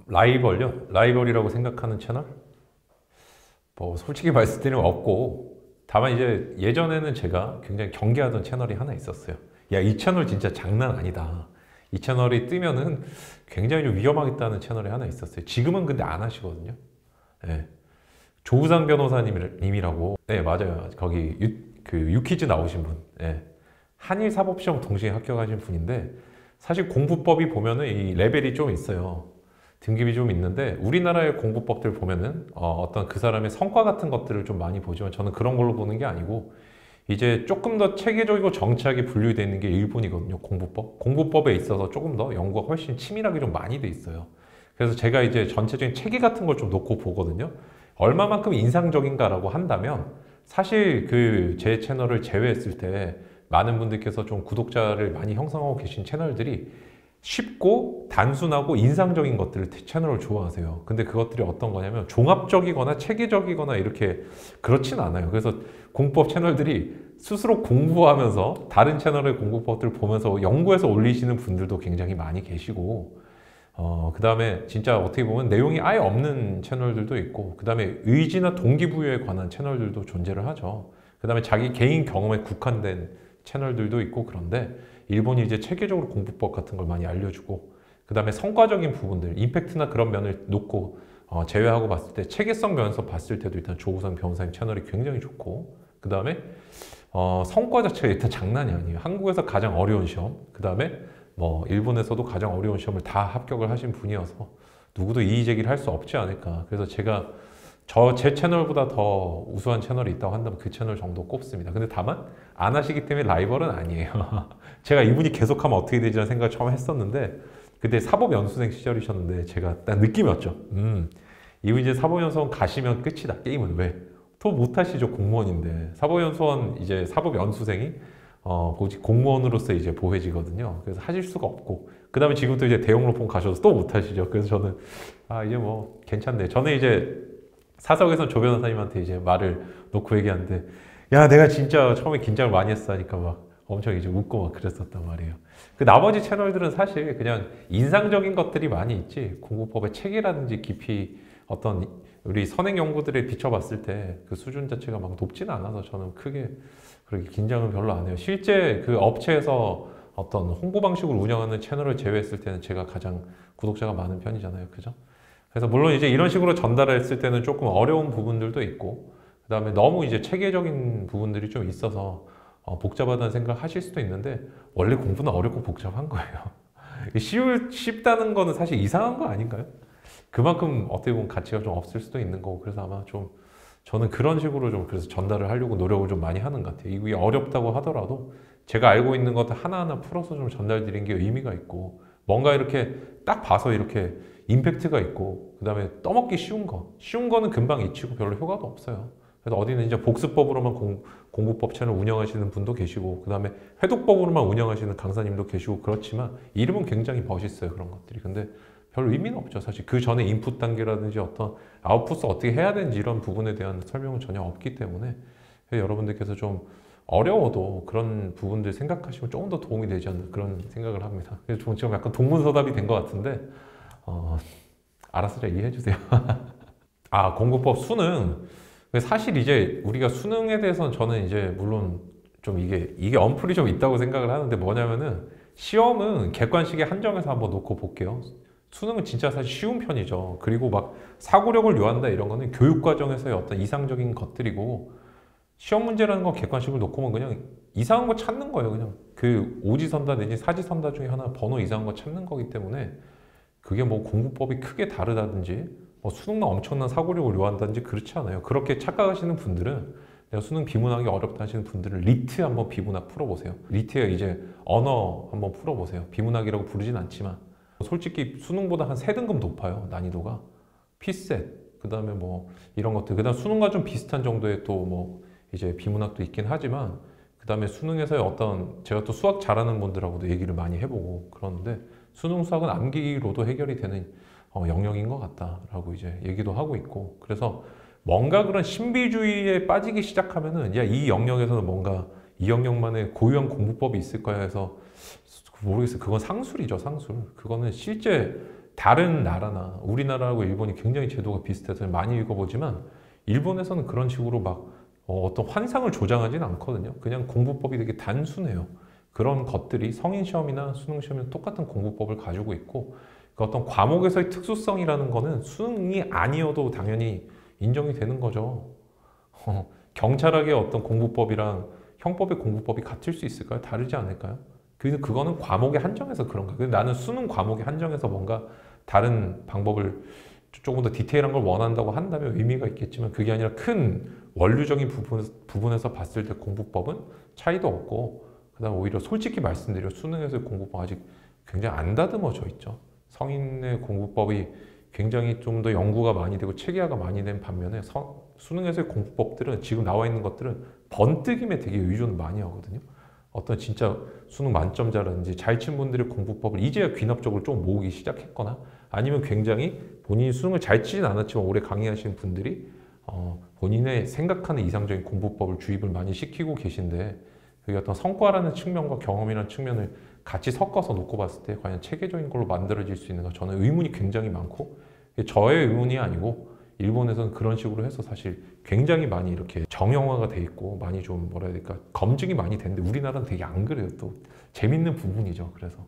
라이벌요? 라이벌이라고 생각하는 채널? 뭐 솔직히 말씀 드리면 없고, 다만 이제 예전에는 제가 굉장히 경계하던 채널이 하나 있었어요. 야, 이 채널 진짜 장난 아니다. 이 채널이 뜨면은 굉장히 좀 위험하겠다는 채널이 하나 있었어요. 지금은 근데 안 하시거든요. 네. 조우상 변호사님이라고. 네, 맞아요. 거기 유퀴즈 나오신 분. 네. 한일 사법시험 동시에 합격하신 분인데, 사실 공부법이 보면은 이 레벨이 좀 있어요. 등급이 좀 있는데, 우리나라의 공부법들 보면은 어떤 그 사람의 성과 같은 것들을 좀 많이 보지만, 저는 그런 걸로 보는 게 아니고 이제 조금 더 체계적이고 정치하게 분류되어 있는 게 일본이거든요. 공부법에 있어서 조금 더 연구가 훨씬 치밀하게 좀 많이 돼 있어요. 그래서 제가 이제 전체적인 체계 같은 걸 좀 놓고 보거든요. 얼마만큼 인상적인가라고 한다면, 사실 그 제 채널을 제외했을 때 많은 분들께서 좀 구독자를 많이 형성하고 계신 채널들이 쉽고 단순하고 인상적인 것들을 채널을 좋아하세요. 근데 그것들이 어떤 거냐면 종합적이거나 체계적이거나 이렇게 그렇진 않아요. 그래서 공부법 채널들이 스스로 공부하면서 다른 채널의 공부법들을 보면서 연구해서 올리시는 분들도 굉장히 많이 계시고, 그 다음에 진짜 어떻게 보면 내용이 아예 없는 채널들도 있고, 그 다음에 의지나 동기부여에 관한 채널들도 존재를 하죠. 그 다음에 자기 개인 경험에 국한된 채널들도 있고. 그런데 일본이 이제 체계적으로 공부법 같은 걸 많이 알려주고, 그 다음에 성과적인 부분들, 임팩트나 그런 면을 놓고 제외하고 봤을 때 체계성 면에서 봤을 때도 일단 조우상 변호사님 채널이 굉장히 좋고, 그 다음에 성과 자체가 일단 장난이 아니에요. 한국에서 가장 어려운 시험, 그 다음에 뭐 일본에서도 가장 어려운 시험을 다 합격을 하신 분이어서 누구도 이의 제기를 할 수 없지 않을까. 그래서 제가 제 채널보다 더 우수한 채널이 있다고 한다면 그 채널 정도 꼽습니다. 근데 다만 안 하시기 때문에 라이벌은 아니에요. 제가 이분이 계속하면 어떻게 되지라는 생각을 처음 했었는데, 그때 사법연수생 시절이셨는데 제가 딱 느낌이 왔죠. 이분 이제 사법연수원 가시면 끝이다. 게임은 왜? 또 못하시죠. 공무원인데. 사법연수원 이제 사법연수생이 오직 공무원으로서 이제 보해지거든요. 그래서 하실 수가 없고, 그 다음에 지금 또 이제 대형로펌 가셔서 또 못하시죠. 그래서 저는 이제 뭐 괜찮네. 저는 이제 사석에서 조 변호사님한테 이제 말을 놓고 얘기하는데, 야, 내가 진짜 처음에 긴장을 많이 했어 하니까 막 엄청 이제 웃고 막 그랬었단 말이에요. 그 나머지 채널들은 사실 그냥 인상적인 것들이 많이 있지, 공부법의 체계라든지 깊이 어떤 우리 선행 연구들에 비춰봤을 때 그 수준 자체가 막 높지는 않아서 저는 크게 그렇게 긴장은 별로 안 해요. 실제 그 업체에서 어떤 홍보 방식을 운영하는 채널을 제외했을 때는 제가 가장 구독자가 많은 편이잖아요. 그죠? 그래서 물론 이제 이런 식으로 전달했을 때는 조금 어려운 부분들도 있고, 그 다음에 너무 이제 체계적인 부분들이 좀 있어서 복잡하다는 생각을 하실 수도 있는데, 원래 공부는 어렵고 복잡한 거예요. 쉽다는 거는 사실 이상한 거 아닌가요? 그만큼 어떻게 보면 가치가 좀 없을 수도 있는 거고. 그래서 아마 좀 저는 그런 식으로 좀 그래서 전달을 하려고 노력을 좀 많이 하는 것 같아요. 이게 어렵다고 하더라도 제가 알고 있는 것들 하나하나 풀어서 좀 전달드리는 게 의미가 있고, 뭔가 이렇게 딱 봐서 이렇게 임팩트가 있고, 그 다음에 떠먹기 쉬운 거는 금방 잊히고 별로 효과도 없어요. 그래서 어디는 이제 복습법으로만 공부법 채널 운영하시는 분도 계시고, 그 다음에 회독법으로만 운영하시는 강사님도 계시고, 그렇지만 이름은 굉장히 멋있어요, 그런 것들이. 근데 별 의미는 없죠, 사실. 그 전에 인풋 단계라든지 어떤 아웃풋을 어떻게 해야 되는지 이런 부분에 대한 설명은 전혀 없기 때문에, 여러분들께서 좀 어려워도 그런 부분들 생각하시면 조금 더 도움이 되지 않나 그런 생각을 합니다. 그래서 지금 약간 동문서답이 된 것 같은데, 알아서 잘 이해해 주세요. 공부법 수능. 사실 이제 우리가 수능에 대해서는 저는 이제 물론 좀 이게 언플이 좀 있다고 생각을 하는데, 뭐냐면은 시험은 객관식에 한정해서 한번 놓고 볼게요. 수능은 진짜 사실 쉬운 편이죠. 그리고 막 사고력을 요한다 이런 거는 교육 과정에서의 어떤 이상적인 것들이고, 시험 문제라는 건 객관식을 놓고 보면 그냥 이상한 거 찾는 거예요. 그냥 그 오지선다 내지 사지선다 중에 하나 번호 이상한 거 찾는 거기 때문에, 그게 뭐 공부법이 크게 다르다든지 뭐 수능만 엄청난 사고력을 요한다든지 그렇지 않아요. 그렇게 착각하시는 분들은, 내가 수능 비문학이 어렵다 하시는 분들은 리트 한번 비문학 풀어보세요. 리트에 이제 언어 한번 풀어보세요. 비문학이라고 부르진 않지만 솔직히 수능보다 한 3등급 높아요, 난이도가. 피셋, 그 다음에 뭐 이런 것들, 그 다음 수능과 좀 비슷한 정도의 또 뭐 이제 비문학도 있긴 하지만, 그 다음에 수능에서의 어떤, 제가 또 수학 잘하는 분들하고도 얘기를 많이 해보고 그러는데, 수능 수학은 암기로도 해결이 되는 영역인 것 같다라고 이제 얘기도 하고 있고. 그래서 뭔가 그런 신비주의에 빠지기 시작하면은, 야, 이 영역에서는 뭔가 이 영역만의 고유한 공부법이 있을 거야 해서, 모르겠어요. 그건 상술이죠, 상술. 그거는 실제 다른 나라나 우리나라하고 일본이 굉장히 제도가 비슷해서 많이 읽어보지만 일본에서는 그런 식으로 막 어떤 환상을 조장하지는 않거든요. 그냥 공부법이 되게 단순해요. 그런 것들이 성인 시험이나 수능 시험이나 똑같은 공부법을 가지고 있고 그 어떤 과목에서의 특수성이라는 거는 수능이 아니어도 당연히 인정이 되는 거죠. 경찰학의 어떤 공부법이랑 형법의 공부법이 같을 수 있을까요? 다르지 않을까요? 그거는 과목에 한정해서 그런 거예요. 근데 나는 수능 과목에 한정해서 뭔가 다른 방법을 조금 더 디테일한 걸 원한다고 한다면 의미가 있겠지만 그게 아니라 큰 원류적인 부분에서 봤을 때 공부법은 차이도 없고 그다음 오히려 솔직히 말씀드려 수능에서의 공부법 아직 굉장히 안 다듬어져 있죠. 성인의 공부법이 굉장히 좀 더 연구가 많이 되고 체계화가 많이 된 반면에 수능에서의 공부법들은 지금 나와 있는 것들은 번뜩임에 되게 의존을 많이 하거든요. 어떤 진짜 수능 만점자라든지 잘 친 분들의 공부법을 이제야 귀납적으로 좀 모으기 시작했거나 아니면 굉장히 본인이 수능을 잘 치진 않았지만 오래 강의하시는 분들이 본인의 생각하는 이상적인 공부법을 주입을 많이 시키고 계신데 그게 어떤 성과라는 측면과 경험이라는 측면을 같이 섞어서 놓고 봤을 때 과연 체계적인 걸로 만들어질 수 있는가 저는 의문이 굉장히 많고 저의 의문이 아니고 일본에서는 그런 식으로 해서 사실 굉장히 많이 이렇게 정형화가 돼 있고 많이 좀 뭐라 해야 될까 검증이 많이 되는데 우리나라는 되게 안 그래요. 또 재밌는 부분이죠. 그래서